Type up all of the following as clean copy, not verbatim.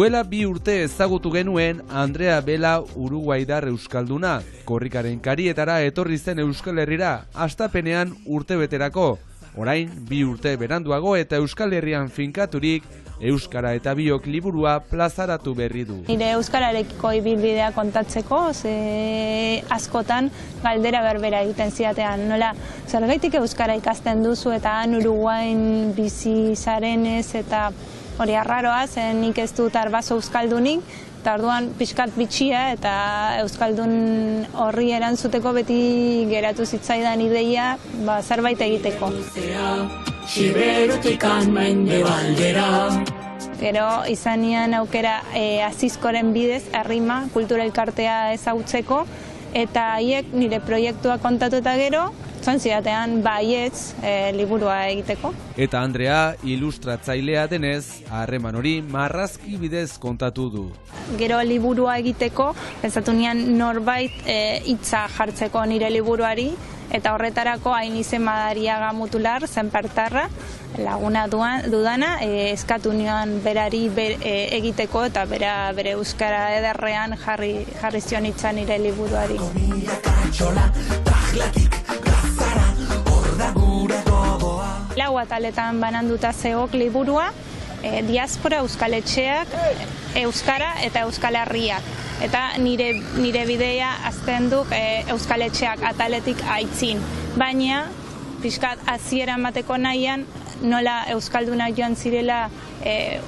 Duela 2 urte ezagutu genuen Andrea Bela uruguaidar euskalduna. Korrikaren karietara etorri zen Euskal Herrira, hastapenean urtebeterako. Orain, 2 urte beranduago eta Euskal Herrian finkaturik, Euskara eta Biok liburua plazaratu berri du. Nire euskararekiko ibilbidea kontatzeko, ze askotan galdera berbera egiten zidatean. Nola, zergaitik euskara ikasten duzu eta han Uruguain bizi zarenez eta hori arraroa, zen nik ez dut arbaso euskaldunik, eta orduan pixkat bitxia eta euskaldun horri erantzuteko beti geratu zitzaidan ideia zerbait egiteko. Gero izanian aukera Azizkoren bidez errima kultura elkartea ezagutzeko eta haiek nire proiektua kontatu eta gero zon zidatean baietz liburua egiteko. Eta Andrea ilustratzailea denez, harreman hori marrazki bidez kontatu du. Gero liburua egiteko, pentsatu nian norbait hitza jartzeko nire liburuari, eta horretarako hain izen Madariaga Mutular, zenpertarra, laguna dudana, eskatu nian berari egiteko eta bere euskara ederrean jarri zion hitza nire liburuari. Lau ataletan bananduta zegoek liburua, diaspora, euskaletxeak, euskara eta euskal herriak. Eta nire bidea azten duk euskaletxeak ataletik aitzin. Baina, pixkat hasiera emateko nahian, nola euskaldunak joan zirela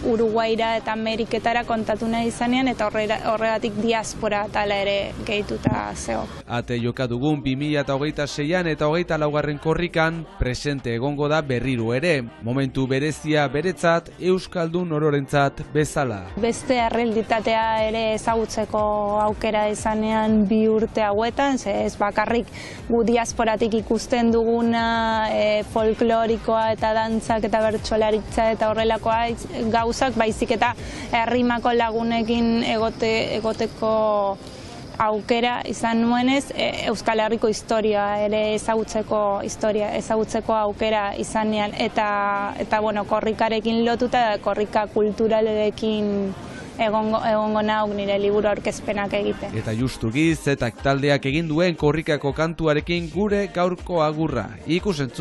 Uruguaira eta Ameriketara kontatu nahi izanean eta horregatik diaspora atala ere gehituta zeo. Ate joka dugun 2026an eta 24. korrikan presente egongo da berriro ere. Momentu berezia beretzat, euskaldun ororentzat bezala. Beste errealitatea ere ezagutzeko aukera izanean 2 urte hauetan, ze ez bakarrik gu diasporatik ikusten duguna folklorikoa eta dantzak eta bertsolaritza eta horrelakoa gauzak, baizik eta herrimako lagunekin egoteko aukera izan nuenez, Euskal Herriko historia ere ezagutzeko aukera izanean eta bueno, korrikarekin lotuta, korrika kulturalekin egongo nauk nire liburu aurkezpenak egite. Eta justugi Zetak taldeak egin duen korrikako kantuarekin gure gaurko agurra. Ikus-entzule.